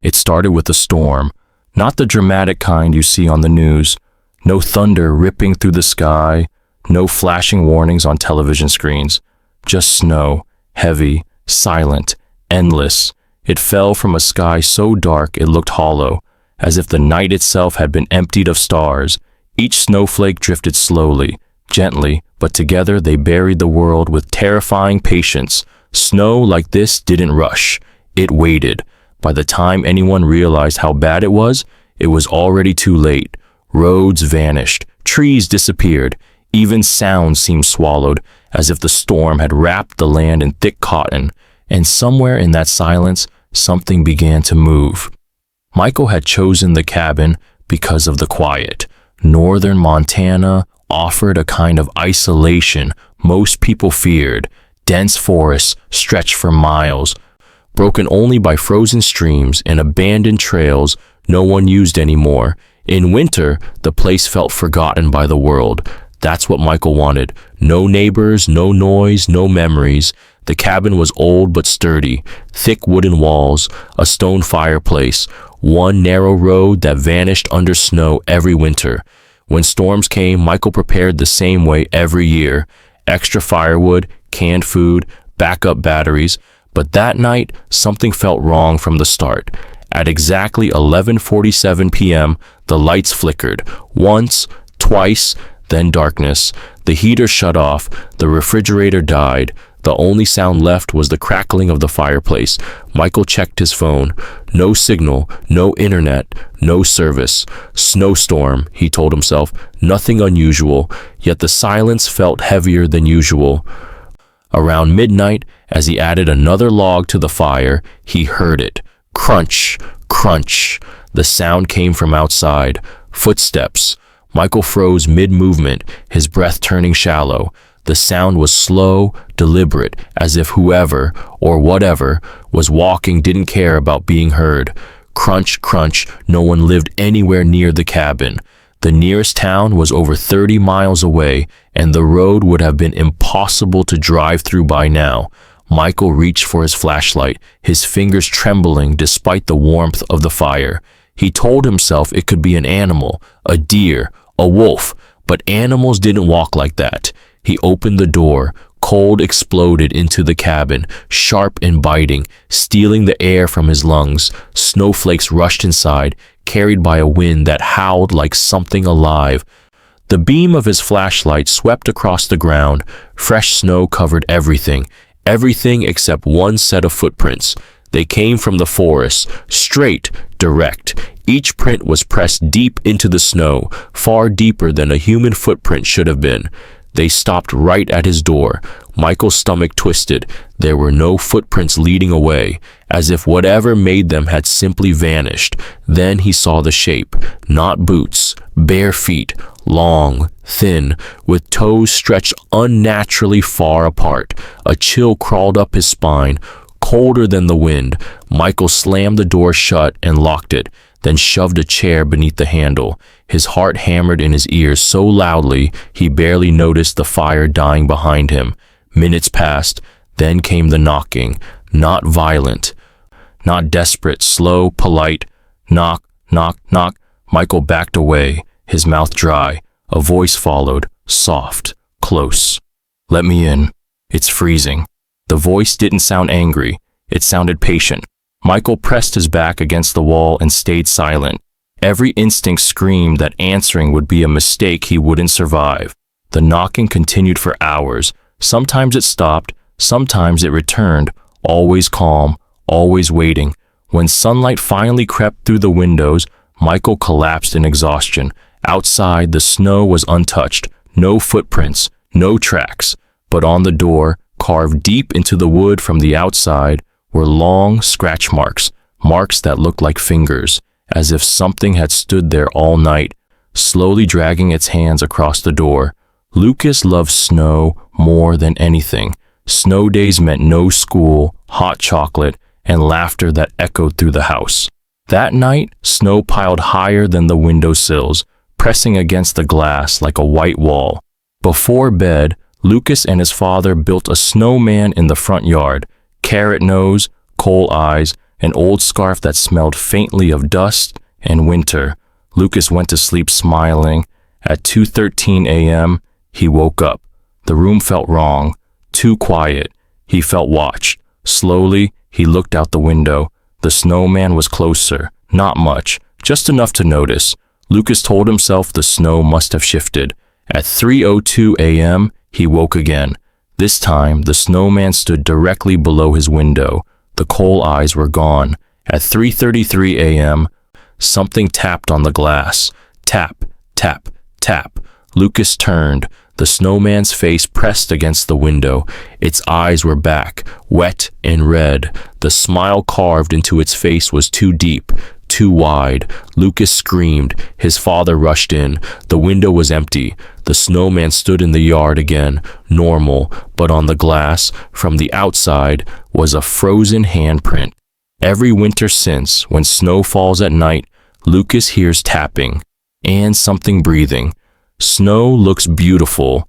It started with a storm, not the dramatic kind you see on the news. No thunder ripping through the sky, no flashing warnings on television screens. Just snow, heavy, silent, endless. It fell from a sky so dark it looked hollow, as if the night itself had been emptied of stars. Each snowflake drifted slowly, gently, but together they buried the world with terrifying patience. Snow like this didn't rush. It waited. By the time anyone realized how bad it was already too late. Roads vanished, trees disappeared, even sound seemed swallowed, as if the storm had wrapped the land in thick cotton. And somewhere in that silence, something began to move. Michael had chosen the cabin because of the quiet. Northern Montana offered a kind of isolation most people feared. Dense forests stretched for miles, broken only by frozen streams and abandoned trails no one used anymore. In winter, the place felt forgotten by the world. That's what Michael wanted. No neighbors, no noise, no memories. The cabin was old but sturdy. Thick wooden walls, a stone fireplace, one narrow road that vanished under snow every winter. When storms came, Michael prepared the same way every year. Extra firewood, canned food, backup batteries. But that night, something felt wrong from the start. At exactly 11:47 p.m., the lights flickered. Once, twice, then darkness. The heater shut off. The refrigerator died. The only sound left was the crackling of the fireplace. Michael checked his phone. No signal, no internet, no service. Snowstorm, he told himself. Nothing unusual, yet the silence felt heavier than usual. Around midnight, as he added another log to the fire, he heard it. Crunch, crunch. The sound came from outside. Footsteps. Michael froze mid-movement, his breath turning shallow. The sound was slow, deliberate, as if whoever, or whatever, was walking didn't care about being heard. Crunch, crunch. No one lived anywhere near the cabin. The nearest town was over 30 miles away, and the road would have been impossible to drive through by now. Michael reached for his flashlight, his fingers trembling despite the warmth of the fire. He told himself it could be an animal, a deer, a wolf, but animals didn't walk like that. He opened the door. Cold exploded into the cabin, sharp and biting, stealing the air from his lungs. Snowflakes rushed inside, carried by a wind that howled like something alive. The beam of his flashlight swept across the ground. Fresh snow covered everything. Everything except one set of footprints. They came from the forest, straight, direct. Each print was pressed deep into the snow, far deeper than a human footprint should have been. They stopped right at his door. Michael's stomach twisted. There were no footprints leading away, as if whatever made them had simply vanished. Then he saw the shape. Not boots, bare feet, long, thin, with toes stretched unnaturally far apart. A chill crawled up his spine, colder than the wind. Michael slammed the door shut and locked it, then shoved a chair beneath the handle. His heart hammered in his ears so loudly he barely noticed the fire dying behind him. Minutes passed, then came the knocking. Not violent, not desperate, slow, polite. Knock, knock, knock. Michael backed away, his mouth dry. A voice followed, soft, close. "Let me in. It's freezing." The voice didn't sound angry. It sounded patient. Michael pressed his back against the wall and stayed silent. Every instinct screamed that answering would be a mistake he wouldn't survive. The knocking continued for hours. Sometimes it stopped, sometimes it returned, always calm, always waiting. When sunlight finally crept through the windows, Michael collapsed in exhaustion. Outside, the snow was untouched. No footprints, no tracks. But on the door, carved deep into the wood from the outside, were long scratch marks, marks that looked like fingers, as if something had stood there all night, slowly dragging its hands across the door. Lucas loved snow more than anything. Snow days meant no school, hot chocolate, and laughter that echoed through the house. That night, snow piled higher than the windowsills, pressing against the glass like a white wall. Before bed, Lucas and his father built a snowman in the front yard. Carrot nose, coal eyes, an old scarf that smelled faintly of dust and winter. Lucas went to sleep smiling. At 2:13 a.m., he woke up. The room felt wrong, too quiet. He felt watched. Slowly, he looked out the window. The snowman was closer, not much, just enough to notice. Lucas told himself the snow must have shifted. At 3:02 a.m., he woke again. This time, the snowman stood directly below his window. The coal eyes were gone. At 3:33 a.m., something tapped on the glass. Tap, tap, tap. Lucas turned. The snowman's face pressed against the window. Its eyes were back, wet and red. The smile carved into its face was too deep, too wide. Lucas screamed. His father rushed in. The window was empty. The snowman stood in the yard again, normal, but on the glass, from the outside, was a frozen handprint. Every winter since, when snow falls at night, Lucas hears tapping and something breathing. Snow looks beautiful